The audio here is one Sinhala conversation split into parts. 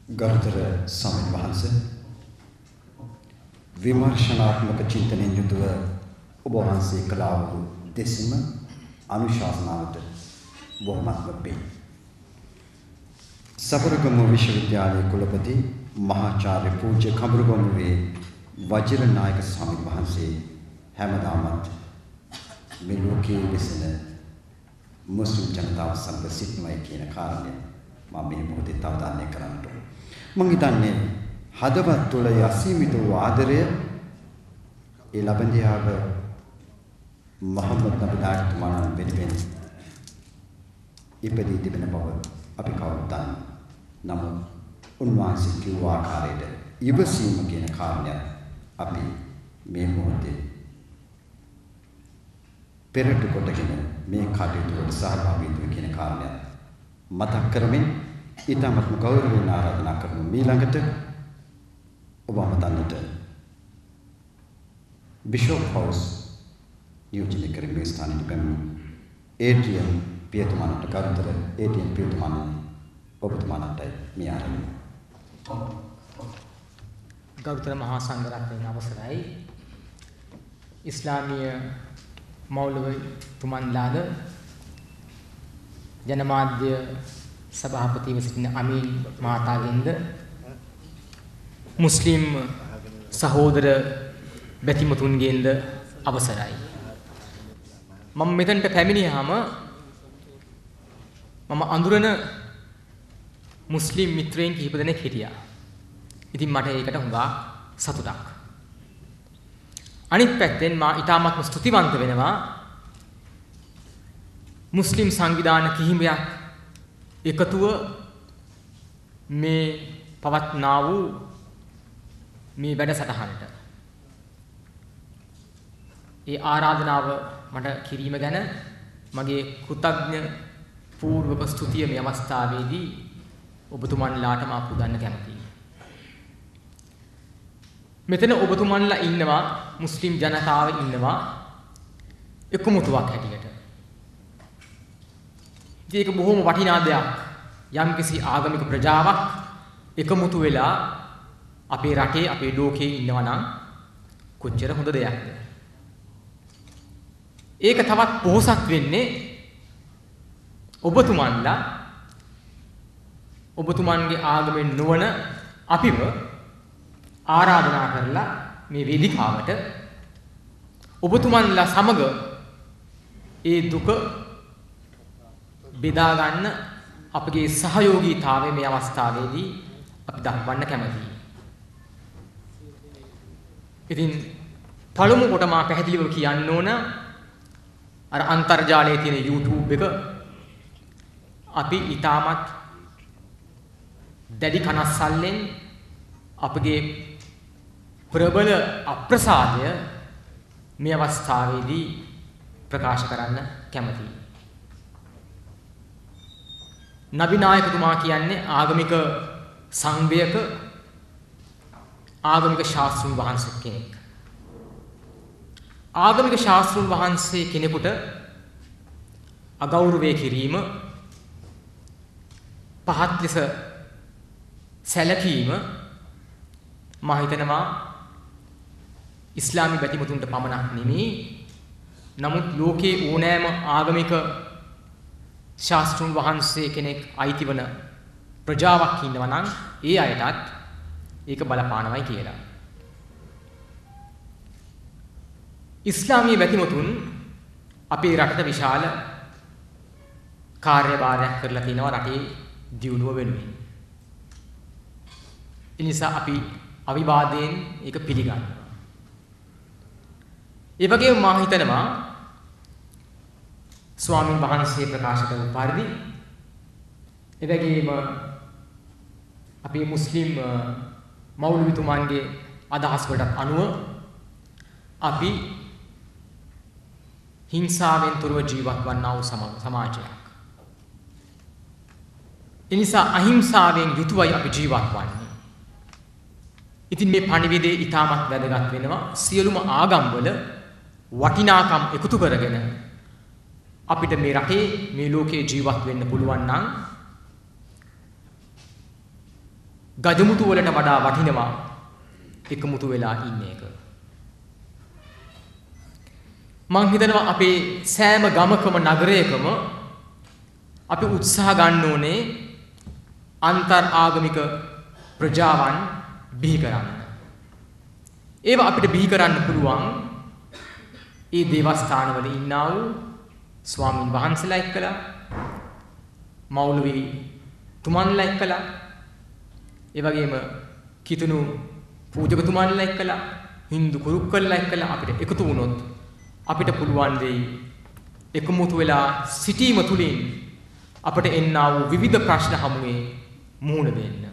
ගරුතර ස්වාමීන් වහන්සේ විමර්ශනාත්මක චින්තනයෙන් යුතුව ඔබ වහන්සේ කළා වූ දෙසිම අනුශාසනාවට බොහොමත්ම පිං. සබරගම විශ්වවිද්‍යාලයේ කුලපති මහාචාර්ය පූජ්‍ය කඹුරුගමුවේ වජිරනායක ස්වාමීන් වහන්සේ හැමදාමත් මේ ලෝකයේ විසෙන මුස්ලිම් ජනතාව සමග සිටිනවායි කියන කාරණය මම මේ මොහොතේ අවධානය කරන්නට ඕන. මම හිතන්නේ හදවත් තුළ අසීමිත වූ ආදරය ඒ ලබන්දියාව මොහම්මද් නබි දායකතුමාණන් වෙනුවෙන් ඉපදී තිබෙන බව අපි කවුරුත් දන්නවා. නමුත් උන්වහන්සේ කිව්ව ආකාරයට ඉවසීම කියන කාරණය අපි මේ මොහොතේ පෙරට කොටගෙන මේ කටයුතු වලට සහභාගී වෙන්න කියන කාරණය මතක් කරමින් ඊටමත්ම ගෞරවයෙන් ආරාධනා කරමු. ඊළඟට ඔබ අමතන්නට බිෂොප් හවුස් නියෝජනය කරමින් මේ ස්ථානයේ පැමිණි ඒටිඑම් පියතුමාණන්ට ගරුතර ඒටිඑම් පියතුමාණන් ඔබතුමාණන්ට මේ ආරාධනය. ගෞතම මහා සංඝරත්නයේ අවසරයි ඉස්ලාමීය මෞලවි තුමන්ලාද ජනමාධ්‍ය සභාපතිව සිටින අමීන් මහතාගෙන්ද මුස්ලිම් සහෝදර බැතිමතුන්ගෙන්ද අවසරයි. මම මෙතනට පැමිණියාම මම අඳුරන මුස්ලිම් මිත්‍රයන් කිහිප දෙනෙක් හිටියා. ඉතින් මට ඒකට හුඟා සතුටක්. අනිත් පැත්තෙන් මා ඊටමත් ස්තුතිවන්ත වෙනවා මුස්ලිම් සංවිධාන කිහිපයක් එකතුව මේ පවත්නා වූ මේ වැඩසටහනට. ඒ ආරාධනාව මට කිරීම ගැන මගේ කෘතඥ පූර්වක ස්තුතිය මේ අවස්ථාවේදී ඔබතුමන්ලාට මා පුදන්න කැමතියි. මෙතන ඔබතුමන්ලා ඉන්නවා මුස්ලිම් ජනතාව ඉන්නවා එකමුතුවක් හැටියට. ඒක බොහොම වටිනා දෙයක්. යම්කිසි ආගමික ප්‍රජාවක් එකමුතු වෙලා අපේ රටේ අපේ ලෝකේ ඉන්නවා නම් කොච්චර හොඳ දෙයක්ද. ඒක තවත් පොහොසත් වෙන්නේ ඔබතුමන්ගේ ආගමෙන් නොවන අපිව ආරාධනා කරලා මේ වේදිකාවට ඔබතුමන්ලා සමග ඒ දුක බෙදා ගන්න අපගේ සහයෝගීතාවය මේ අවස්ථාවේදී අපි දක්වන්න කැමතියි. ඉතින් පළමු කොට මා පැහැදිලිව කියන්න ඕන අර අන්තර්ජාලයේ තියෙන YouTube එක අපි ඊටමත් දැඩි කනස්සල්ලෙන් අපගේ ප්‍රබල අප්‍රසාදය මේ අවස්ථාවේදී ප්‍රකාශ කරන්න කැමතියි. නබි නායකතුමා කියන්නේ ආගමික සංවේයක ආගමික ශාස්ත්‍රඥ වහන්සේ කෙනෙක්. ආගමික ශාස්ත්‍රඥ වහන්සේ කෙනෙකුට අගෞරවය කිරීම පහත් ලෙස සැලකීම මම හිතනවා ඉස්ලාමී බැතිමතුන්ට පමණක් නෙමෙයි නමුත් ලෝකේ ඕනෑම ආගමික ශාස්ත්‍රඥ වහන්සේ කෙනෙක් අයිතිවන ප්‍රජාවක් ඉන්නවා නම් ඒ අයටත් ඒක බලපානවයි කියලා. ඉස්ලාමීය බැතිමතුන් අපේ රටට විශාල කාර්යභාරයක් කරලා තිනවා රටේ දියුණුව වෙනුවෙන්. ඒ නිසා අපි අවිවාදයෙන් ඒක පිළිගන්නවා. ඒ වගේම මා හිතනවා ස්වාමීන් වහන්සේ ප්‍රකාශ කළ පරිදි එවැගේම අපේ මුස්ලිම් මෞලවිතුමන්ගේ අදහස් වලට අනුව අපි හිංසාවෙන් තොරව ජීවත් වන්නා වූ සමාජයක්. ඒ නිසා අහිංසාවෙන් යුතුවයි අපි ජීවත් වන්නේ. ඉතින් මේ පණිවිඩය ඊටමත් වැදගත් වෙනවා සියලුම ආගම්වල වටිනාකම් එකතු කරගෙන අපිට මේ රටේ මේ ලෝකේ ජීවත් වෙන්න පුළුවන් නම් ගජමුතු වලට වඩා වටිනවා එකමුතු වෙලා ඉන්න එක. මං හිතනවා අපේ සෑම ගමකම නගරයකම අපි උත්සාහ ගන්න ඕනේ අන්තර් ආගමික ප්‍රජාවන් බිහි කරන්න. ඒවා අපිට බිහි කරන්න පුළුවන් ඒ දේවස්ථානවල ඉන්නා වූ ස්වාමින් වහන්සේලා එක්කලා, මෞලවි තුමන්ලා එක්කලා, ඒ වගේම කිතුණු පූජකතුමන්ලා එක්කලා, හින්දු කුරුක්කල්ලා එක්කලා අපිට එකතු වුණොත් අපිට පුළුවන් වෙයි එකමුතු වෙලා සිටීම තුලින් අපට එන්නා වූ විවිධ ප්‍රශ්න හමුවේ මුහුණ දෙන්න.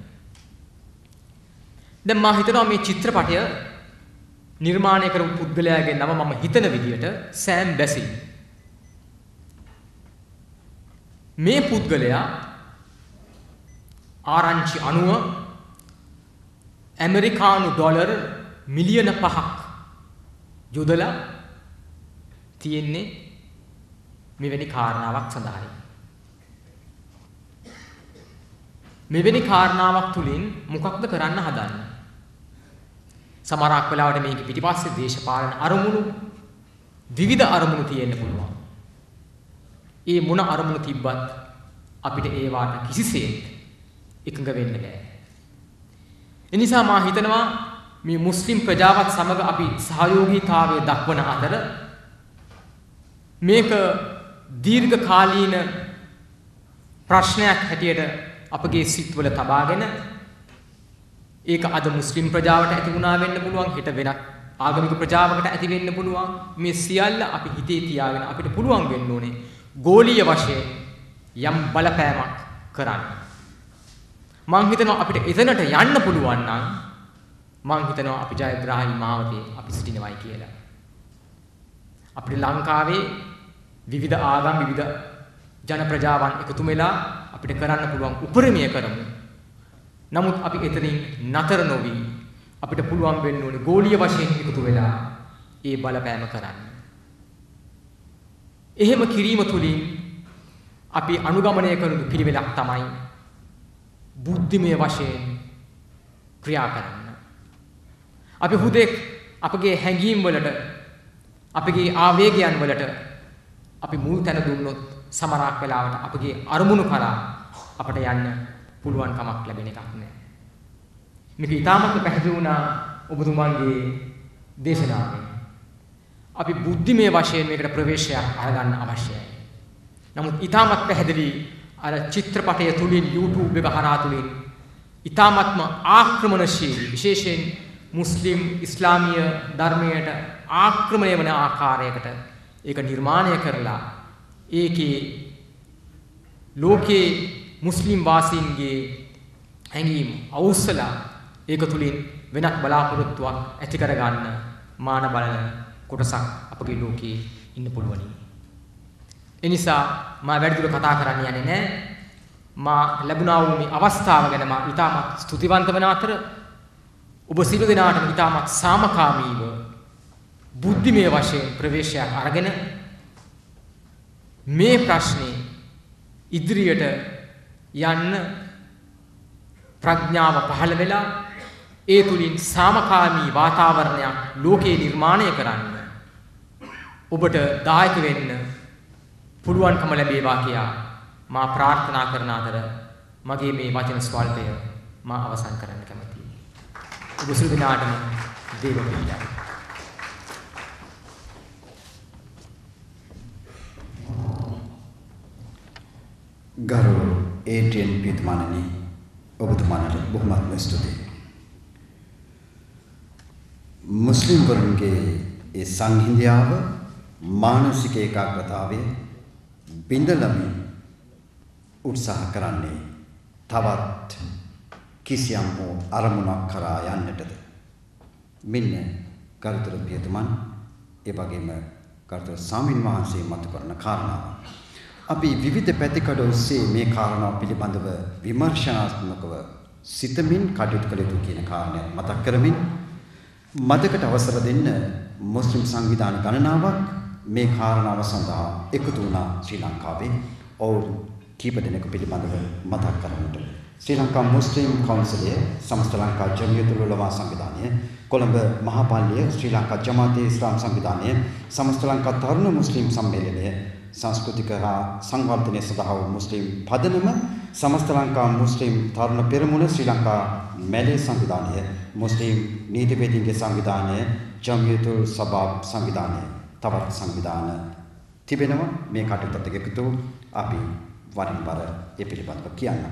දැන් මා හිතනවා මේ චිත්‍රපටය නිර්මාණය කරපු පුද්ගලයාගේ නම මම හිතන විදියට සෑම් බැසිල්. මේ පුද්ගලයා ආරංචි 90 ඇමරිකානු ඩොලර් මිලියන 5ක් යොදලා තියෙන්නේ මෙවැනි කාරණාවක් සඳහායි. මෙවැනි කාරණාවක් තුලින් මොකක්ද කරන්න හදන්නේ? සමහරක් වෙලාවට මේක පිටිපස්සේ දේශපාලන අරමුණු විවිධ අරමුණු තියෙන්න පුළුවන්. ඒ මොන අරමුණු තිබ්බත් අපිට ඒවාට කිසිසේත් එකඟ වෙන්න බෑ. එනිසා මා හිතනවා මේ මුස්ලිම් ප්‍රජාවත් සමග අපි සහයෝගීතාවය දක්වන අතර මේක දීර්ඝ කාලීන ප්‍රශ්නයක් හැටියට අපගේ සිත්වල තබාගෙන ඒක අද මුස්ලිම් ප්‍රජාවට ඇති වුණා වෙන්න පුළුවන්, හෙට වෙනත් ආගමික ප්‍රජාවකට ඇති වෙන්න පුළුවන්. මේ සියල්ල අපි හිතේ තියාගෙන අපිට පුළුවන් වෙන්න ඕනේ ගෝලීය වශයෙන් යම් බලපෑමක් කරන්න. මං හිතනවා අපිට එතනට යන්න පුළුවන් නම් මං හිතනවා අපි ජයග්‍රාහී මාවතේ අපි සිටිනවයි කියලා. අපිට ලංකාවේ විවිධ ආගම් විවිධ ජන ප්‍රජාවන් එකතු වෙලා අපිට කරන්න පුළුවන් උපරිමය කරමු. නමුත් අපි එතනින් නතර නොවි අපිට පුළුවන් වෙන්න ඕනේ ගෝලීය වශයෙන් එකතු වෙලා ඒ බලපෑම කරන්න. එහෙම කිරීම තුලින් අපි අනුගමනය කරන පිළිවෙලක් තමයි බුද්ධිමය වශයෙන් ක්‍රියා කරන්න. අපි හුදෙක් අපගේ හැඟීම් වලට අපගේ ආවේගයන් වලට අපි මුල් තැන දුන්නොත් සමහරක් වෙලාවට අපගේ අරමුණු කරා අපට යන්න පුළුවන් කමක් ලැබෙන එකක් නෑ. මේක ඊටමත් පැහැදිලි වුණා ඔබතුමන්ගේ දේශනාවෙන්. අපි බුද්ධිමය වශයෙන් මේකට ප්‍රවේශයක් අරගන්න අවශ්‍යයි. නමුත් ඊටමත් පැහැදිලි අර චිත්‍රපටය තුලින් YouTube එක හරහා තුලින් ඊටමත්ම ආක්‍රමණශීලී විශේෂයෙන් මුස්ලිම් ඉස්ලාමීය ධර්මයට ආක්‍රමණය වන ආකාරයකට ඒක නිර්මාණය කරලා ඒකේ ලෝකේ මුස්ලිම් වාසීන්ගේ හැඟීම් අවුස්සලා ඒක තුලින් වෙනත් බලාපොරොත්තුවක් ඇති කරගන්න මාන බලන කොටසක් අපගේ ලෝකේ ඉන්න පුළුවනි. එනිසා මා වැඩිදුර කතා කරන්න යන්නේ නැහැ. මා ලැබුණා වූ මේ අවස්ථාව ගැන මා ඉතාමත් ස්තුතිවන්ත වන අතර ඔබ සියලු දෙනාටම ඉතාමත් සාමකාමීව බුද්ධිමය වශයෙන් ප්‍රවේශයක් අරගෙන මේ ප්‍රශ්නේ ඉදිරියට යන්න ප්‍රඥාව පහළ වෙලා ඒ තුලින් සාමකාමී වාතාවරණයක් ලෝකේ නිර්මාණය කරන්න ඔබට දායක වෙන්න පුළුවන්කම ලැබේවා කියා මා ප්‍රාර්ථනා කරන අතර මගේ මේ වචන ස්වල්පය මා අවසන් කරන්න කැමැතියි. ඔබ සියලු දෙනාටම දේව පීඩයි. ගරු ඒටියන් පිටමනනි ඔබතුමාට බොහොමත්ම ස්තුතියි. මුස්ලිම් වරුන්ගේ ඒ සංහිඳියාව මානසික ඒකාග්‍රතාවය බිඳලමින් උත්සාහ කරන්නේ තවත් කිසියම් හෝ අරමුණක් කරා යන්නටද? මෙන්න ගරුතර පියතුමන් ඒ වගේම ගරුතර ස්වාමින් වහන්සේ මතු කරන කාරණාව. අපි විවිධ පැතිකඩ ඔස්සේ මේ කාරණාව පිළිබඳව විමර්ශනාත්මකව සිතමින් කටයුතු කළ යුතු කියන කාරණයක් මතක් කරමින් මතකට අවසර දෙන්න මුස්ලිම් සංවිධාන ගණනාවක් මේ කාරණාව සඳහා එකතු වුණා ශ්‍රී ලංකාවේ. ඔවුන් කීප දෙනෙකු පිළිබඳව මතක් කරන්නට ශ්‍රී ලංකා මුස්ලිම් කවුන්සිලය, සමස්ත ලංකා ජමියතුල් උලමා සංවිධානය, කොළඹ මහාපාලිය, ශ්‍රී ලංකා ජමාතේ ඉස්ලාම් සංවිධානය, සමස්ත ලංකා තරුණ මුස්ලිම් සම්මේලනය, සංස්කෘතික හා සංවර්ධනය සඳහා වූ මුස්ලිම් පදනම, සමස්ත ලංකා මුස්ලිම් තරුණ පෙරමුණ, ශ්‍රී ලංකා මැලේ සංවිධානය, මුස්ලිම් නීතිපතින්ගේ සංවිධානය, ජමියතුල් සබාබ් සංවිධානය, තවත් සංවිධාන තිබෙනවා. මේ කටයුත්තට එකතු අපි වරින් වර ඒ පිළිබඳව කියන්න.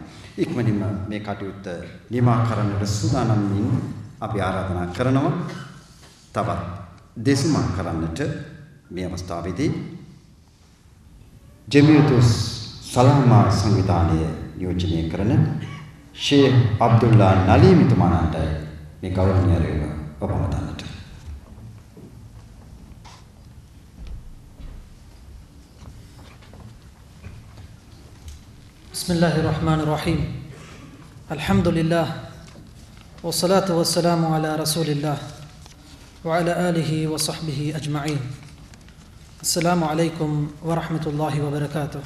ඉක්මනින්ම මේ කටයුත්ත නිමා කරන්නට සූදානම් වීම අපි ආරාධනා කරනවා. තවත් දෙසුමක් කරන්නට මේ අවස්ථාවේදී ජමියතුස් සලාමා සංවිධානය නියෝජනය කරන ෂේඛ් අබ්දුල්ලා නලීමිතුමාණන්ට මේ ගෞරවනීය රැළ ඔබවදන්නට. بسم الله الرحمن الرحيم الحمد لله والصلاة والسلام على رسول الله وعلى آله وصحبه أجمعين. السلام عليكم ورحمة الله وبركاته.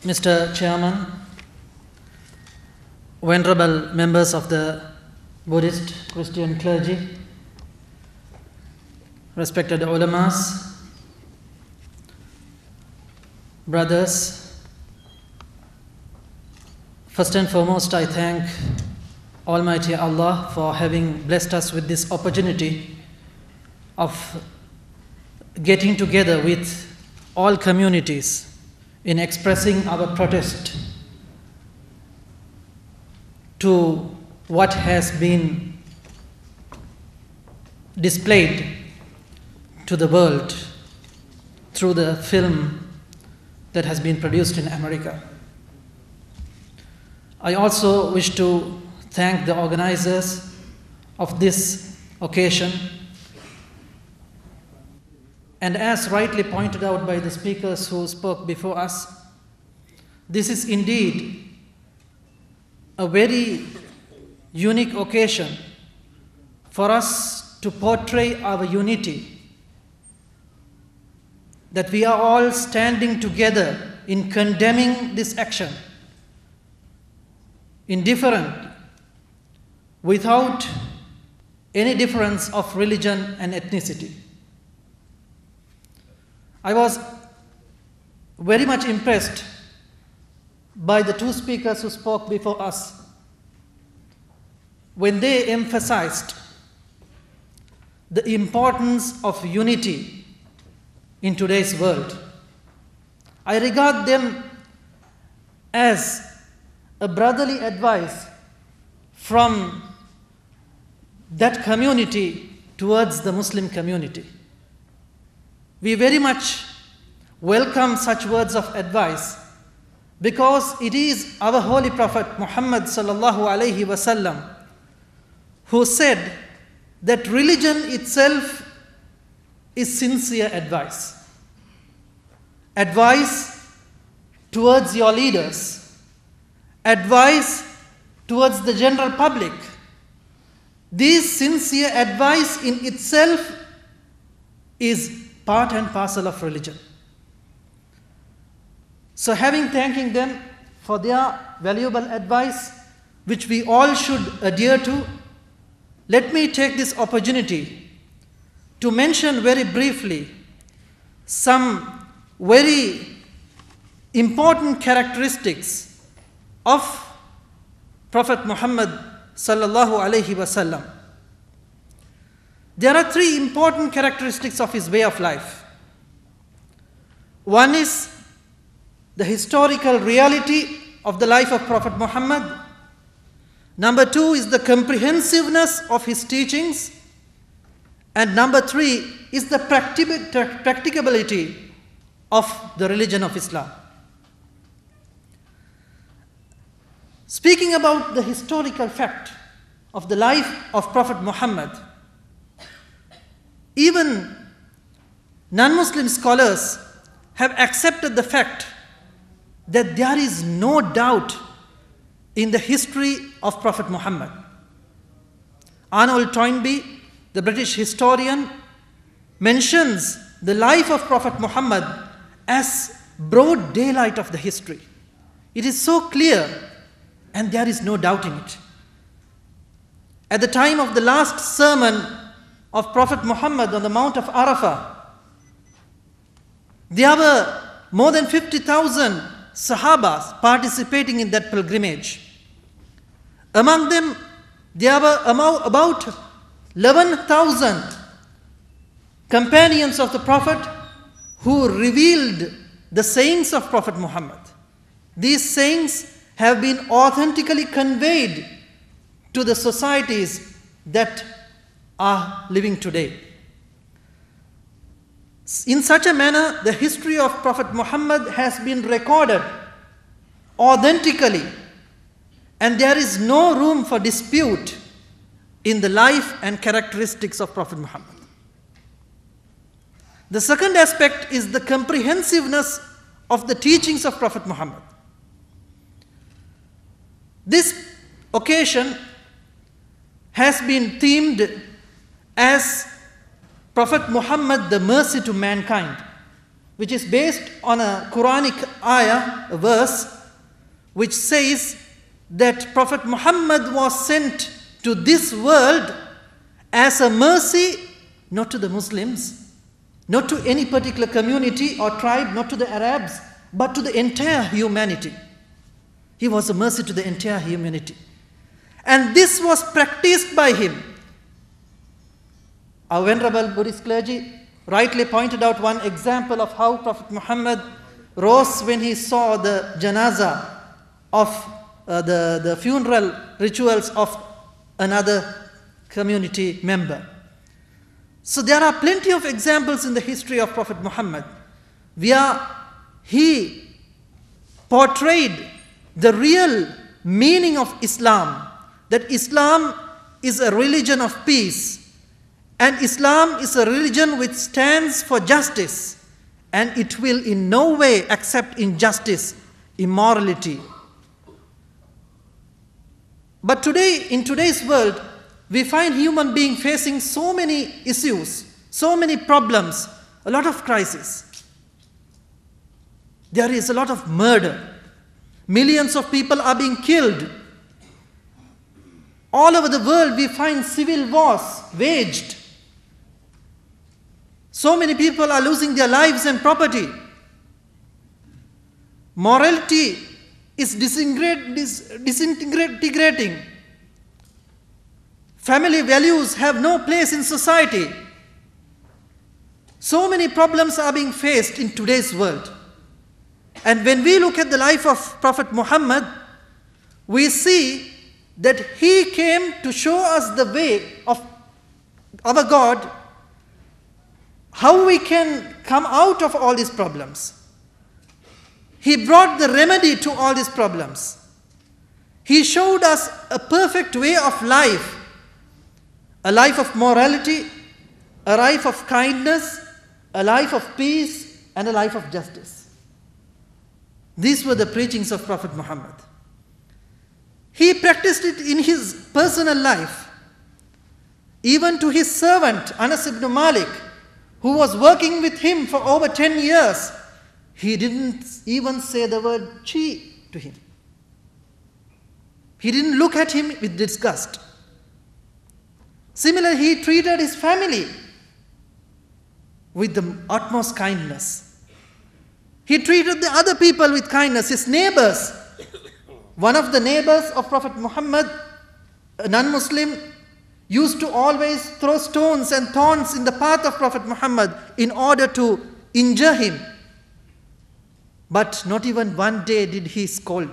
Mr. Chairman, venerable members of the Buddhist Christian clergy, respected ulamas, brothers, first and foremost, I thank Almighty Allah for having blessed us with this opportunity of getting together with all communities in expressing our protest to what has been displayed to the world through the film that has been produced in America. I also wish to thank the organizers of this occasion, and as rightly pointed out by the speakers who spoke before us, this is indeed a very unique occasion for us to portray our unity, that we are all standing together in condemning this action, indifferent, without any difference of religion and ethnicity. I was very much impressed by the two speakers who spoke before us when they emphasized the importance of unity in today's world. I regard them as a brotherly advice from that community towards the Muslim community. We very much welcome such words of advice because it is our Holy Prophet Muhammad sallallahu alaihi wasallam who said that religion itself is sincere advice. Advice towards your leaders, advice towards the general public. This sincere advice in itself is part and parcel of religion. So thanking them for their valuable advice, which we all should adhere to, let me take this opportunity to mention very briefly some very important characteristics of Prophet Muhammad sallallahu alaihi wasallam. There are three important characteristics of his way of life. One is the historical reality of the life of Prophet Muhammad. Number two is the comprehensiveness of his teachings. And number three is the practicability of the religion of Islam. Speaking about the historical fact of the life of Prophet Muhammad, even non-Muslim scholars have accepted the fact that there is no doubt in the history of Prophet Muhammad. Arnold Toynbee, the British historian, mentions the life of Prophet Muhammad as broad daylight of the history. It is so clear, and there is no doubting it. At the time of the last sermon of Prophet Muhammad on the Mount of Arafah, there were more than 50,000 Sahabas participating in that pilgrimage. Among them, there were about 11,000 companions of the Prophet who revealed the sayings of Prophet Muhammad. These sayings have been authentically conveyed to the societies that are living today. In such a manner, the history of Prophet Muhammad has been recorded authentically, and there is no room for dispute in the life and characteristics of Prophet Muhammad. The second aspect is the comprehensiveness of the teachings of Prophet Muhammad. This occasion has been themed as Prophet Muhammad, the mercy to mankind, which is based on a Quranic ayah, a verse, which says that Prophet Muhammad was sent to this world as a mercy, not to the Muslims, not to any particular community or tribe, not to the Arabs, but to the entire humanity. He was a mercy to the entire humanity. And this was practiced by him. Our venerable Buddhist clergy rightly pointed out one example of how Prophet Muhammad rose when he saw the janazah of the funeral rituals of another community member. So there are plenty of examples in the history of Prophet Muhammad where he portrayed the real meaning of Islam, that Islam is a religion of peace, and Islam is a religion which stands for justice, and it will in no way accept injustice, immorality. But today, in today's world, we find human beings facing so many issues, so many problems, a lot of crises. There is a lot of murder. Millions of people are being killed. All over the world, we find civil wars waged. So many people are losing their lives and property. Morality is disintegrating. Family values have no place in society. So many problems are being faced in today's world. And when we look at the life of Prophet Muhammad, we see that he came to show us the way of our God, how we can come out of all these problems. He brought the remedy to all these problems. He showed us a perfect way of life, a life of morality, a life of kindness, a life of peace, and a life of justice. These were the preachings of Prophet Muhammad. He practiced it in his personal life. Even to his servant, Anas ibn Malik, who was working with him for over 10 years, he didn't even say the word chi to him. He didn't look at him with disgust. Similarly, he treated his family with the utmost kindness. He treated the other people with kindness, his neighbors. One of the neighbors of Prophet Muhammad, a non-Muslim, used to always throw stones and thorns in the path of Prophet Muhammad in order to injure him. But not even one day did he scold.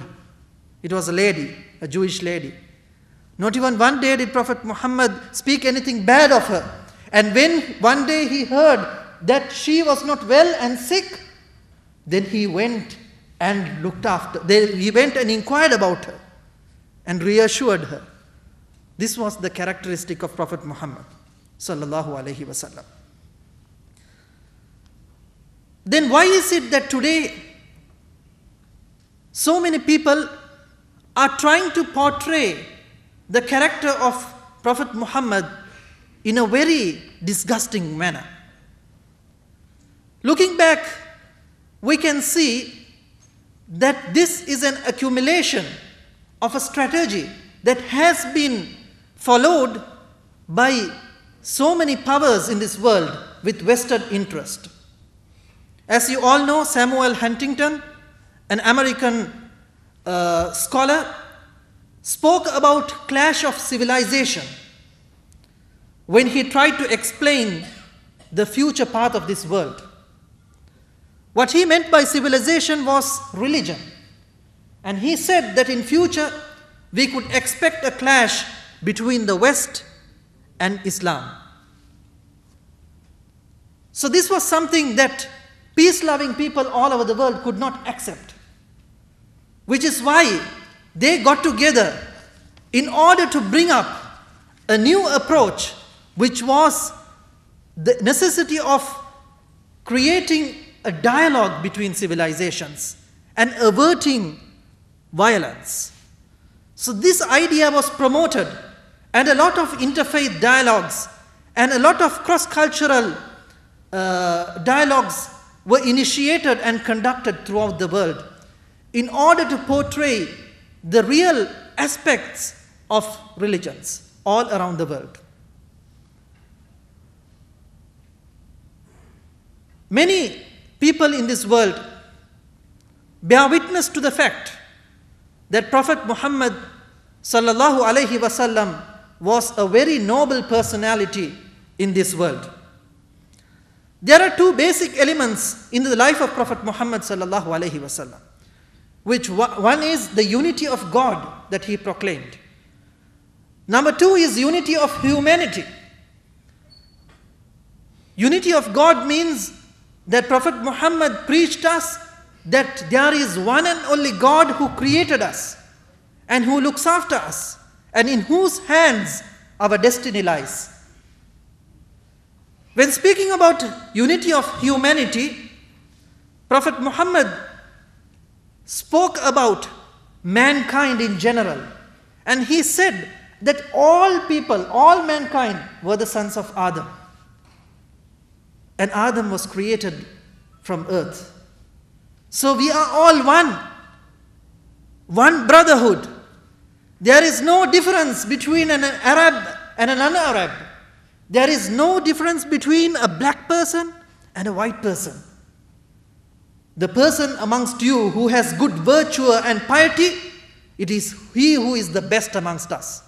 It was a lady, a Jewish lady. Not even one day did Prophet Muhammad speak anything bad of her. And when one day he heard that she was not well and sick, then he went and looked after. He went and inquired about her and reassured her. This was the characteristic of Prophet Muhammad sallallahu alaihi wasallam. Then why is it that today so many people are trying to portray the character of Prophet Muhammad in a very disgusting manner? Looking back we can see that this is an accumulation of a strategy that has been followed by so many powers in this world with vested interest. As you all know, Samuel Huntington, an American scholar, spoke about clash of civilization when he tried to explain the future path of this world. What he meant by civilization was religion. And he said that in future we could expect a clash between the West and Islam. So this was something that peace-loving people all over the world could not accept, which is why they got together in order to bring up a new approach, which was the necessity of creating a dialogue between civilizations and averting violence. So this idea was promoted, and a lot of interfaith dialogues and a lot of cross-cultural dialogues were initiated and conducted throughout the world in order to portray the real aspects of religions all around the world. Many people in this world bear witness to the fact that Prophet Muhammad sallallahu alaihi wasallam was a very noble personality in this world. There are two basic elements in the life of Prophet Muhammad sallallahu alaihi wasallam, which one is the unity of God that he proclaimed. Number two is unity of humanity. Unity of God means that Prophet Muhammad preached us that there is one and only God who created us and who looks after us and in whose hands our destiny lies. When speaking about unity of humanity, Prophet Muhammad spoke about mankind in general, and he said that all people, all mankind were the sons of Adam. And Adam was created from earth. So we are all one brotherhood. There is no difference between an Arab and an un-Arab. There is no difference between a black person and a white person. The person amongst you who has good virtue and piety, it is he who is the best amongst us.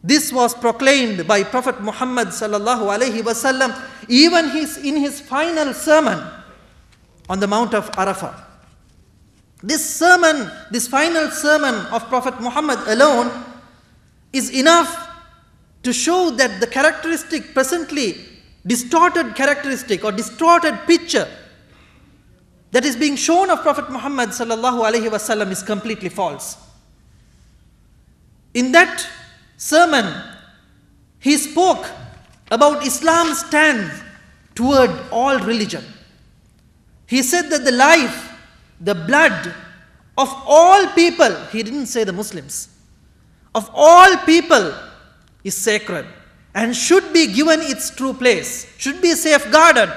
This was proclaimed by Prophet Muhammad sallallahu alaihi wasallam even in his final sermon on the Mount of Arafah. This final sermon of Prophet Muhammad alone is enough to show that the characteristic, presently distorted characteristic or distorted picture that is being shown of Prophet Muhammad sallallahu alaihi wasallam is completely false. In that sermon, he spoke about Islam's stand toward all religion. He said that the life, the blood of all people, he didn't say the Muslims, of all people is sacred and should be given its true place, should be safeguarded.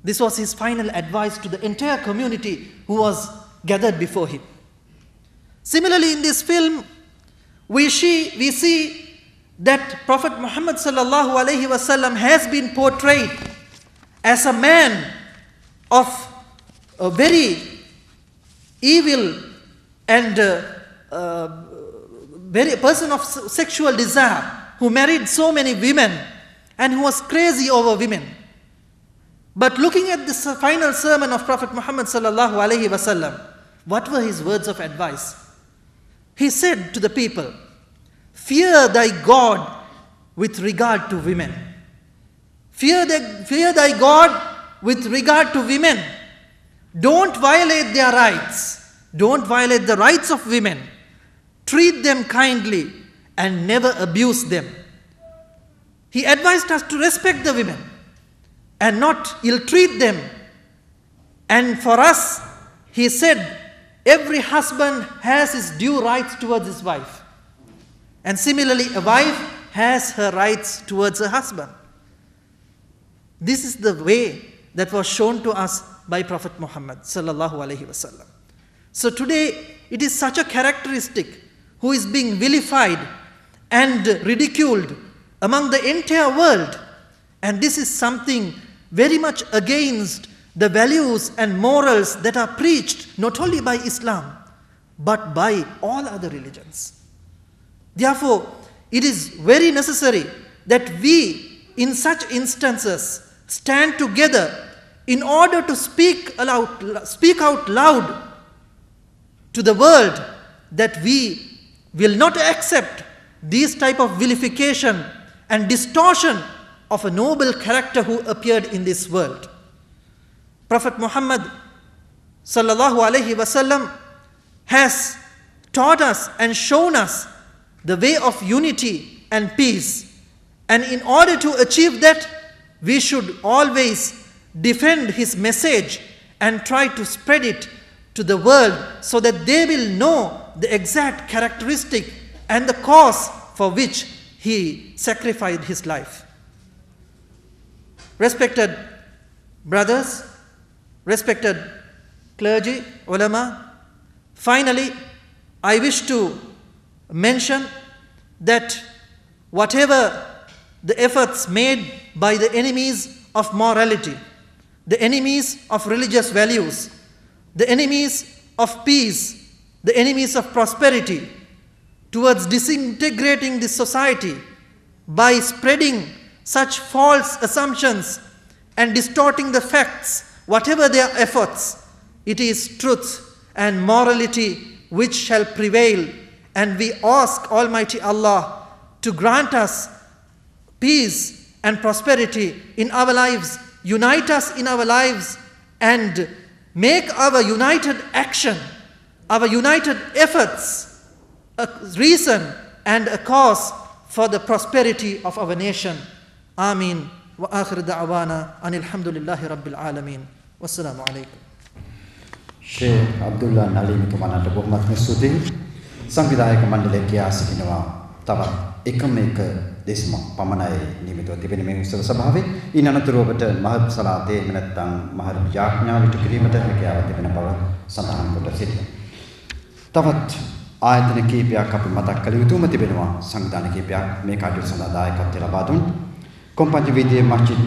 This was his final advice to the entire community who was gathered before him. Similarly, in this film, we see that Prophet Muhammad sallallahu alaihi wasallam has been portrayed as a man of a very evil and very person of sexual desire who married so many women and who was crazy over women. But looking at this final sermon of Prophet Muhammad sallallahu alaihi wasallam, what were his words of advice? He said to the people, "Fear thy God with regard to women. Fear thy God with regard to women. Don't violate their rights. Don't violate the rights of women. Treat them kindly and never abuse them." He advised us to respect the women and not ill-treat them. And for us, he said, every husband has his due rights towards his wife. And similarly, a wife has her rights towards her husband. This is the way that was shown to us by Prophet Muhammad sallallahu alaihi wasallam. So today it is such a characteristic who is being vilified and ridiculed among the entire world, and this is something very much against the values and morals that are preached not only by Islam but by all other religions. Therefore, it is very necessary that we in such instances stand together in order to speak out loud to the world that we will not accept these type of vilification and distortion of a noble character who appeared in this world. Prophet Muhammad sallallahu alaihi wasallam has taught us and shown us the way of unity and peace, and in order to achieve that, we should always defend his message and try to spread it to the world so that they will know the exact characteristic and the cause for which he sacrificed his life. Respected brothers, respected clergy, ulama, finally, I wish to mention that whatever the efforts made by the enemies of morality, the enemies of religious values, the enemies of peace, the enemies of prosperity, towards disintegrating this society by spreading such false assumptions and distorting the facts, whatever their efforts, it is truth and morality which shall prevail, and we ask Almighty Allah to grant us peace and prosperity in our lives, unite us in our lives, and make our united action, our united efforts a reason and a cause for the prosperity of our nation. Ameen. Wa akhir da'wana anil hamdulillahi rabbil alameen. Wassalamu alaikum. Sheikh Abdullah Nalim තුමාට බොහොමත්ම ස්තුතියි. සංවිධායක මණ්ඩලයේ කියා සිටිනවා තවත් එකම එක දේශමක් පමණයි නියමිතව තිබෙන මේ උත්සව සභාවේ. ඉන් අනතුරුව ඔබට මහත් සලාතේ එහෙම නැත්නම් මහත් යාඥාව ඉටු කිරීමට හැකියාව තිබෙන බව සඳහන් කොට සිටිනවා. තවත් ආයතන කීපයක් අපි මතක් කළ යුතුම තිබෙනවා. සංවිධාන කීපයක් මේ කටයුතු සඳහා දායකත්වය ලබා දුන් කොම්පඤ්ඤ විද්‍යාවේ මස්ජිද්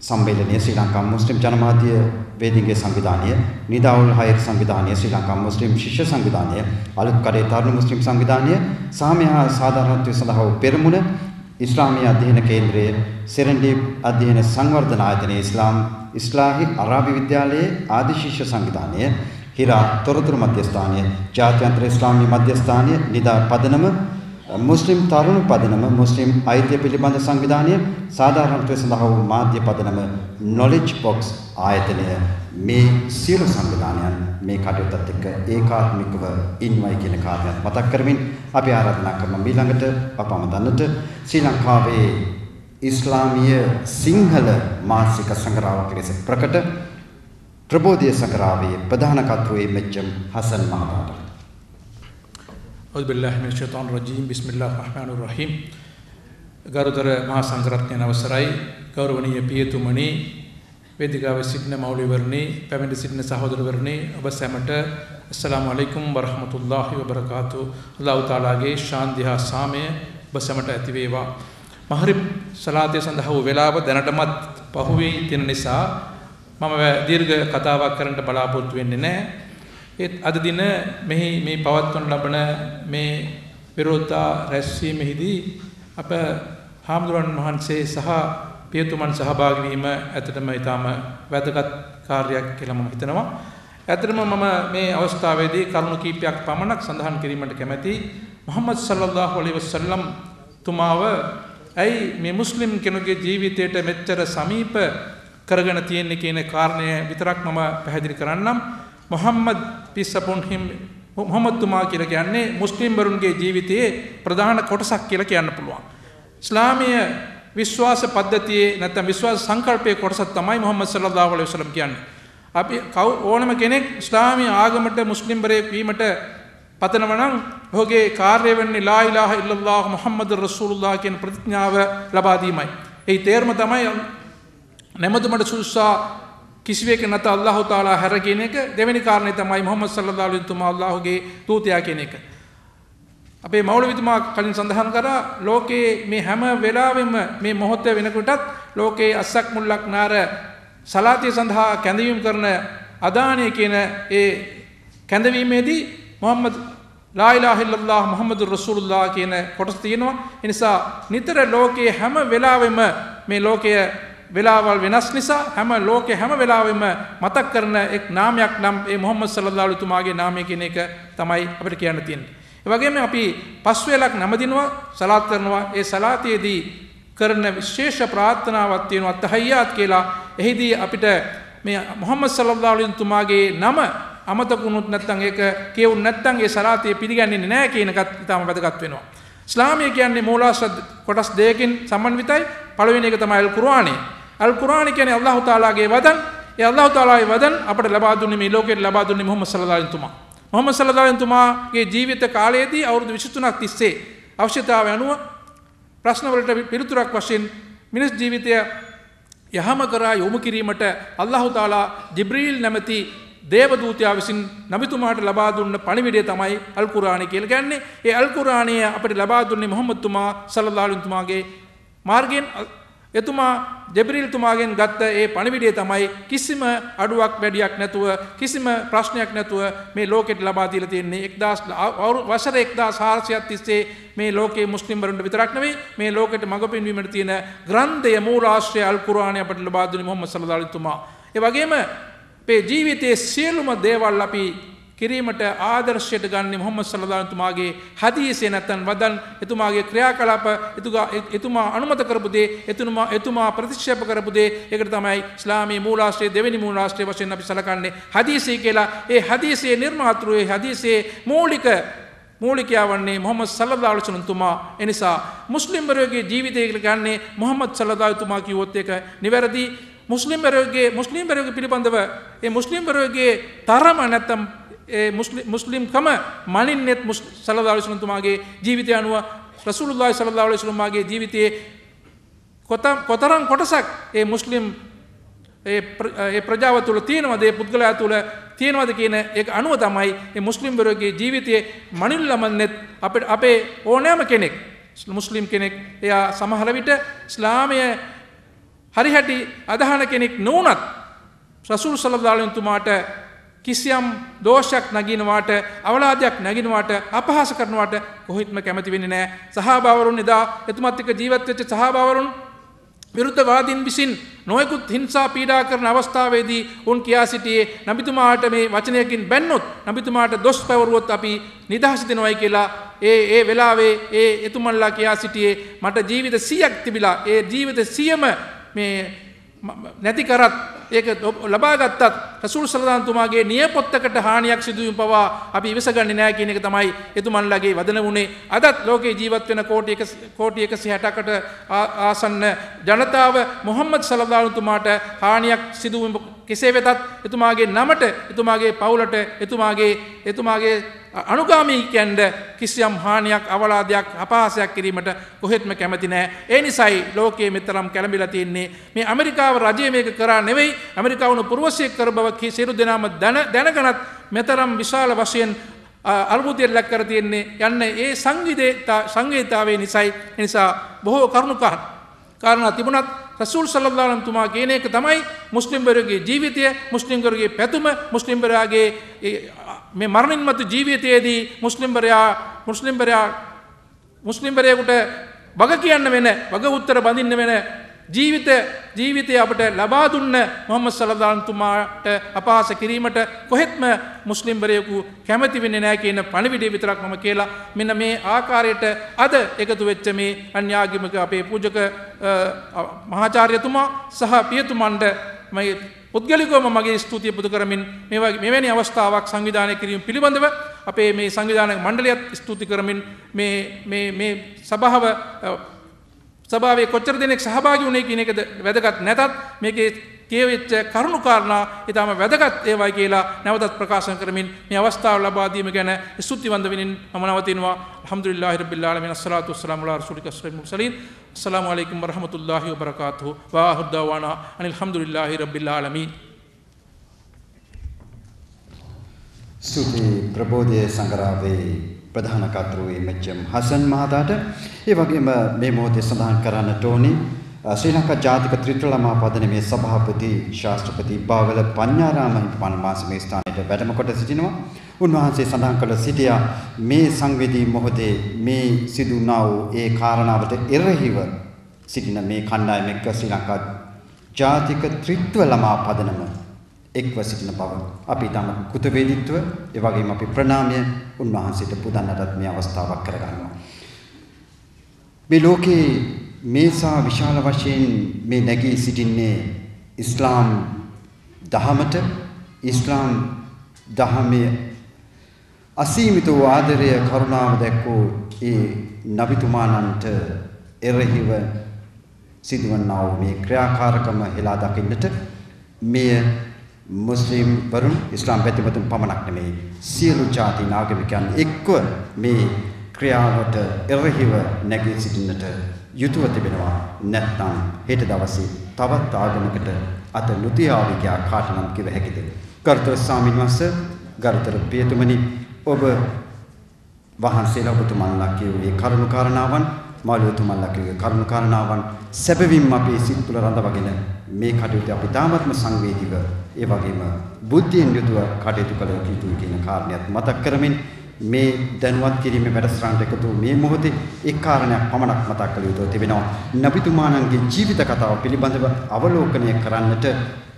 සම්මේලනය, ශ්‍රී ලංකා මුස්ලිම් ජනමාධ්‍ය වේදිකේ සංවිධානය, නිදාඋල් හයර් සංවිධානය, ශ්‍රී ලංකා මුස්ලිම් ශිෂ්‍ය සංවිධානය, අලුත් කඩේ තරුණ මුස්ලිම් සංවිධානය, සාමය හා සාධාරණත්වය සඳහා පෙරමුණ, ඉස්ලාමීය අධ්‍යයන කේන්ද්‍රය, සෙරන්ඩීප් අධ්‍යයන සංවර්ධන ආයතනය, ඉස්ලාහි අරාබි විද්‍යාලයේ ආදි ශිෂ්‍ය සංවිධානය, හිරා තොරතුරු මධ්‍යස්ථානය, ජාත්‍යන්තර ඉස්ලාමීය මධ්‍යස්ථානය, නිදා පදනම, මුස්ලිම් තරුණ පදනම, මුස්ලිම් අයිතිය පිළිබඳ සංවිධානය, සාධාරණත්වය සඳහා වූ මාධ්‍ය පදනම, නොලෙජ් බොක්ස් ආයතනය, මේ සියලු සංවිධානයන් මේ කටයුත්තත් එක්ක ඒකාත්මිකව ඉන්වයි කියන කාරණයක් මතක් කරමින් අපි ආරාධනා කරන ඊළඟට අපම දන්නට ශ්‍රී ලංකාවේ ඉස්ලාමීය සිංහල මාසික සංග්‍රහයක් ලෙස ප්‍රකට ප්‍රබෝධිය සංග්‍රහයේ ප්‍රධාන කර්තෘයේ මෙච්චම් හසන් මහතාට أعوذ بالله من الشيطان الرجيم بسم الله الرحمن الرحيم ගරුතර මහා සංඝරත්නයන් අවසරයි ගෞරවනීය පියතුමනි වේදිකාවේ සිටින මෞලවිවරණි පැමිණ සිටින සහෝදරවරණි ඔබ සැමට අස්සලාමු අලයිකුම් වරහමතුල්ලාහි වබරකාතු අල්ලාහ් තාලාගේ ශාන්තිය හා සාමය ඔබ සැමට ඇති වේවා මහරිබ් සලාතේ සඳහා වූ වේලාව දැනටමත් පහු වී තියෙන නිසා මම දීර්ඝ කතාවක් කරන්න බලාපොරොත්තු වෙන්නේ නැහැ ඒත් අද දින මෙහි මේ පවත්වන ලබන මේ විරෝධතා රැස්වීමෙහිදී අප හාමුදුරන් වහන්සේ සහ පියතුමන් සහභාගී වීම ඇත්තටම ඊටම වැදගත් කාර්යයක් කියලා මම හිතනවා. ඇත්තටම මම මේ අවස්ථාවේදී කරුණු කීපයක් පමණක් සඳහන් කිරීමට කැමැතියි. මුහම්මද් සල්ලල්ලාහු අලයිහි වසල්ලම් තුමාව ඇයි මේ මුස්ලිම් කෙනෙකුගේ ජීවිතයට මෙච්චර සමීප කරගෙන තියෙන්නේ කියන කාරණය විතරක් මම පැහැදිලි කරන්නම්. මුහම්මද් peace upon him මුහම්මද් තුමා කියලා කියන්නේ මුස්ලිම් වරුන්ගේ ජීවිතයේ ප්‍රධාන කොටසක් කියලා කියන්න පුළුවන්. ඉස්ලාමීය විශ්වාස පද්ධතියේ නැත්නම් විශ්වාස සංකල්පයේ කොටසක් තමයි මුහම්මද් සල්ලල්ලාහු අලයිහි වසල්ලම් කියන්නේ. අපි ඕනම කෙනෙක් ඉස්ලාමීය ආගමට මුස්ලිම් වරයෙක් වීමට පතනවා නම් ඔහුගේ කාර්යය වෙන්නේ ලා ඉලාහා ඉල්ලල්ලාහ් මුහම්මදුර් රසූලුල්ලාහ් කියන ප්‍රතිඥාව ලබා දීමයි. ඒ තේරුම තමයි නැමතුමට සුදුසා කිසිවෙක නැත අල්ලාහ් තාලා හැර කියන එක. දෙවෙනි කාරණේ තමයි මුහම්මද් සල්ලල්ලාහු අලයිහි වසල්ලම් අල්ලාහ්ගේ දූතයා කියන එක. අපේ මෞලවිතුමා කලින් සඳහන් කරා ලෝකේ මේ හැම වෙලාවෙම මේ මොහොත වෙනකොටත් ලෝකේ අස්සක් මුල්ලක් නාර සලාතිය සඳහා කැඳවීම කරන අදානය කියන ඒ කැඳවීමේදී මුහම්මද් ලා ඉලාහා ඉල්ලල්ලාහ් මුහම්මදුර් රසූලුල්ලාහ් කියන කොටස තියෙනවා. ඒ නිසා නිතර ලෝකයේ හැම වෙලාවෙම මේ ලෝකයේ වෙලාවල් වෙනස් නිසා ලෝකයේ හැම වෙලාවෙම මතක් කරන එක් නාමයක් නම් ඒ මුහම්මද් සල්ලල්ලාහු අලයිහි වසල්ලම්ගේ නාමය කියන එක තමයි අපිට කියන්න තියෙන්නේ. ඒ වගේම අපි පස් වේලක් නම දිනවා සලාත් කරනවා. ඒ සලාතයේදී කරන විශේෂ ප්‍රාර්ථනාවක් තියෙනවා තහයියාත් කියලා. එහිදී අපිට මේ මුහම්මද් සල්ලල්ලාහු අලයිහි වසල්ලම්ගේ නම අමතක වුණොත් නැත්නම් ඒක කියවුන් නැත්නම් ඒ සලාතය පිළිගන්නේ නැහැ කියන එකත් ඊටම වැදගත් වෙනවා. ඉස්ලාමය කියන්නේ මූලාශ්‍ර කොටස් දෙකකින් සමන්විතයි. පළවෙනි එක තමයි අල් කුර්ආනය. අල් කුර්ආනය කියන්නේ අල්ලාහ් තාලාගේ වදන්. ඒ අල්ලාහ් තාලාගේ වදන් අපට ලබා දුන්නේ මේ ලෝකෙට ලබා දුන්නේ මුහම්මද් සල්ලල්ලාහු අලයිහි වසල්ලම්. මුහම්මද් සල්ලල්ලාහු අලයිහි වසල්ලම්ගේ ජීවිත කාලයේදී අවුරුදු 23ක් තිස්සේ අවශ්‍යතාවය අනුව ප්‍රශ්න වලට පිළිතුරක් වශයෙන් මිනිස් ජීවිතය යහම කරා යොමු කිරීමට අල්ලාහ් තාලා ජිබ්‍රීල් නැමැති දේවදූතයා විසින් නබිතුමාට ලබා දුන්න පණිවිඩය තමයි අල් කුර්ආනය කියලා කියන්නේ. ඒ අල් කුර්ආනය අපිට ලබා දුන්නේ මුහම්මද් තුමා සල්ලල්ලාහු අලයිහි වසල්ලම්ගේ මාර්ගයෙන්. එතුමා ජිබ්‍රීල් තුමාගෙන් ගත්ත ඒ පණිවිඩය තමයි කිසිම අඩුවක් වැඩියක් නැතුව කිසිම ප්‍රශ්නයක් නැතුව මේ ලෝකෙට ලබා දීලා තියෙන්නේ. වසර 1400ක් තිස්සේ මේ ලෝකයේ මුස්ලිම් වරුන්ට විතරක් නෙවෙයි මේ ලෝකෙට මඟ පෙන්වීමට තියෙන ග්‍රන්ථය මූලාශ්‍රය අල් කුර්ආනය අපිට ලබා දුන්නේ මුහම්මද් සල්ලල්ලාහු අලයිහි වසල්ලම්. ඒ වගේම අපේ ජීවිතයේ සියලුම දේවල් අපි කිරීමට ආදර්ශයට ගන්නේ මුහම්මද් සල්ලල්ලාහු අලයිහි වසල්ලම්ගේ හදීසේ නැත්නම් වදන් එතුමාගේ ක්‍රියාකලාප එතුමා අනුමත කරපු දේ එතුමා ප්‍රතික්ෂේප කරපු දේ ඒකට තමයි ඉස්ලාමයේ මූලාශ්‍රය දෙවෙනි මූලාශ්‍රය වශයෙන් අපි සලකන්නේ හදීසේ කියලා. ඒ හදීසේ නිර්මාතෘ ඒ හදීසේ මූලිකයා වන්නේ මුහම්මද් සල්ලල්ලාහු අලයිහි වසල්ලම් තුමා. එනිසා මුස්ලිම්වරුගේ ජීවිතය කියලා ගන්නේ මුහම්මද් සල්ලල්ලාහු අලයිහි තුමා කිව්වොත් ඒක නිවැරදි. මුස්ලිම්වරුගේ පිළිබඳව ඒ මුස්ලිම්වරුගේ තරම නැත්නම් ඒ මුස්ලිම්කම මනින්නෙත් සල්ලල්ලාහු අලයිහි වසල්ලම් තුමාගේ ජීවිතය අනුව රසූලුල්ලාහි සල්ලල්ලාහු අලයිහි වසල්ලම්ගේ ජීවිතයේ කොතරම් කොටසක් ඒ මුස්ලිම් ඒ ප්‍රජාව තුළ තියෙනවද ඒ පුද්ගලයා තුළ තියෙනවද කියන ඒක අනුව තමයි මේ මුස්ලිම්වරුගේ ජීවිතයේ මනින්නලමන්නේ අපේ ඕනෑම කෙනෙක් මුස්ලිම් කෙනෙක් එයා සමහර විට ඉස්ලාමය හරිහැටි අදහන කෙනෙක් නොවුනත් රසූල් සල්ලල්ලාහු අලයිහි වසල්ලම්ට කිසියම් දෝෂයක් නගිනවාට අවලාදයක් නගිනවාට අපහාස කරනවාට කොහොත්ම කැමති වෙන්නේ නැහැ. සහාබාවරුන් එදා එතුමත් එක්ක ජීවත් වෙච්ච සහාබාවරුන් විරුද්ධවාදීන් විසින් නොයෙකුත් හිංසා පීඩා කරන අවස්ථාවේදී උන් කියා සිටියේ නබිතුමාට මේ වචනයකින් බැන්නොත් නබිතුමාට දොස් පැවරුවොත් අපි නිදහස් දෙනවයි කියලා. ඒ වෙලාවේ ඒ එතුමන්ලා කියා සිටියේ මට ජීවිත 100ක් තිබිලා ඒ ජීවිත 100ම මේ නැති කරත් ඒක ලබා ගත්තත් රසූල් සල්ලල්ලාහු අලයිහි වසල්ලම්ගේ නියපොත්තකට හානියක් සිදුවීම පවා අපි ඉවසගන්නේ නැහැ කියන එක තමයි එතුමන්ලාගේ වදන වුණේ. අදත් ලෝකේ ජීවත් වෙන කෝටි 160කට ආසන්න ජනතාව මුහම්මද් සල්ලල්ලාහු අලයිහි වසල්ලම්ට හානියක් සිදුවීම කෙසේ වෙතත් එතුමාගේ නමට එතුමාගේ පවුලට එතුමාගේ අනුගාමී කියන්නේ කිසියම් හානියක් අවලාදයක් අපහාසයක් කිරීමට කොහෙත්ම කැමති නැහැ. ඒ නිසායි ලෝකයේ මෙතරම් කැළඹිලා තියෙන්නේ. මේ ඇමරිකාව රජය මේක කරා නෙවෙයි. ඇමරිකාවුණු පුරවැසියෙක් කර බව සියලු දෙනාම දැනගනත් මෙතරම් විශාල වශයෙන් අල්බුතිය ලක් කර තියෙන්නේ යන්නේ ඒ සංවේදීතාවයේ නිසායි. ඒ නිසා බොහෝ කාරණා තිබුණත් රසූල් සල්ලල්ලාහු අලයිහි වසල්ලම් කියන එක තමයි මුස්ලිම්වරුගේ ජීවිතය, මුස්ලිම්වරුගේ පැතුම, මුස්ලිම්වරයාගේ මේ මරණින් මතු ජීවිතයේදී මුස්ලිම්වරයාට වග කියන්න වෙන වග උත්තර බඳින්න වෙන ජීවිතය අපට ලබා දුන්න මුහම්මද් සල්ලල්ලාහු අලයිහි වසල්ලම්ට අපහාස කිරීමට කොහෙත්ම මුස්ලිම්වරයෙකු කැමති වෙන්නේ නැහැ කියන පණිවිඩය විතරක් මම කියලා මෙන්න මේ ආකාරයට අද එකතු වෙච්ච මේ අන්‍යාගමික අපේ පූජක මහාචාර්යතුමා සහ පියතුමන්ට මම පුද්ගලිකවම මගේ ස්තුතිය පුද කරමින් මෙවැනි අවස්ථාවක් සංවිධානය කිරීම පිළිබඳව අපේ මේ සංවිධානක මණ්ඩලයත් ස්තුති කරමින් මේ සභාවේ කොච්චර දෙනෙක් සහභාගී වුණේ කියන එකද වැදගත් නැතත් මේකේ කියවෙච්ච කරුණු කාරණා ඊටම වැදගත් ඒවයි කියලා නැවතත් ප්‍රකාශ කරමින් මේ අවස්ථාව ලබා දීම ගැන ස්තුතිවන්ත වෙමින් මම නවතිනවා. අල්හම්දුලිල්ලාහි රබ්බිල් ආලමීන් අස්සලාතු වස්සලාමු අලා රසූලික අස්රෆිල් මුර්සලීන්. අස්සලාමු අලයිකුම් වරහමතුල්ලාහි වබරකාතුහු. වා ආඛිරු දඅවානා අනිල් හම්දුලිල්ලාහි රබ්බිල් ආලමීන්. ස්තුති ප්‍රබෝධය සංග්‍රහයේ ප්‍රධාන කර්තෘ එම් හසන් මහතාට ඒ වගේම මේ මොහොතේ සඳහන් කරන්නට ඕනේ ශ්‍රී ලංකා ජාතික ත්‍රිත්වලමා පදනමේ සභාපති ශාස්ත්‍රපති බාවල පඤ්ඤාරාම හිමිපාණ මාසමේ ස්ථානයට වැඩම කොට සිටිනවා. උන්වහන්සේ සඳහන් කළ සිටියා මේ සංවේදී මොහොතේ මේ සිදුනා වූ ඒ කාරණාවට එරෙහිව සිටින මේ කණ්ඩායම එක්ක ශ්‍රී ලංකා ජාතික ත්‍රිත්වලමා පදනම එක්ව සිටින බව අපි තම කෘතවේදීත්ව ඒ වගේම අපි ප්‍රණාමය උන්වහන්සේට පුදන්නටත් මේ අවස්ථාවක් කරගන්නවා. මේ ලෝකේ මේසා විශාල වශයෙන් මේ නැගී සිටින්නේ ඉස්ලාම් දහමට ඉස්ලාම් දහමේ අසීමිත වූ ආදරය කරුණාව දැක්වූ ඒ නබිතුමාණන්ට එරෙහිව සිදුවන්නා වූ මේ ක්‍රියාකාරකම හෙලා දකින්නට මෙය මුස්ලිම් වරුන් ඉස්ලාම් පැතිවතුන් පමණක් නෙමෙයි සියලු ජාති නාගරිකයන් එක්ව මේ ක්‍රියාවට එරෙහිව නැගී සිටින්නට යුතුව තිබෙනවා. නැත්නම් හෙට දවසේ තවත් ආගමකට අත නොතියාවි කියා කාටනම් කිව හැකිද? ගරුතර ස්වාමීන් වහන්සේ, ගරුතර පියතුමනි, ඔබ වහන්සේලා ඔබතුමන්ලා කියුවේ කරුණු කාරණාවන්, මාළුතුමන්ලා කියුවේ කරුණු කාරණාවන් සැබවින්ම අපේ සිත් තුළ රඳවගෙන මේ කටයුතු අපි තාමත්ම සංවේදීව ඒ වගේම බුද්ධියෙන් යුතුව කටයුතු කළ යුතුයි කියන කාරණයක් මතක් කරමින් මේ දැනුවත් කිරීමේ වැඩසටහනට එකතු මේ මොහොතේ එක් කාරණයක් පමණක් මතක් කළ යුතු තිබෙනවා. නබිතුමාණන්ගේ ජීවිත කතාව පිළිබඳව අවලෝකනය කරන්නට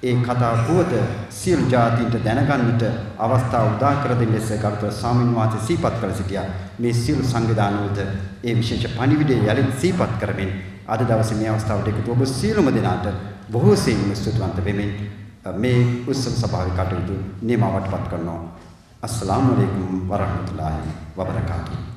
ඒ කතා පුවත සියලු ජාතීන්ට දැනගන්නට අවස්ථාව උදා කර දෙන ලෙස ගරුතර ස්වාමීන් වහන්සේ සිහිපත් කළ සිටියා. මේ සියලු සංවිධානවලද ඒ විශේෂ පණිවිඩය යලිත් සිහිපත් කරමින් අද දවසේ මේ අවස්ථාවට එකතු ඔබ සියලුම දෙනාට බොහෝ සෙයින් ස්තුතිවන්ත වෙමින් මේ උත්සව සභාවේ කටයුතු නිමවටපත් කරනවා. अस्सलामु अलैकुम वरहमतुल्लाहि वबरकातुहू.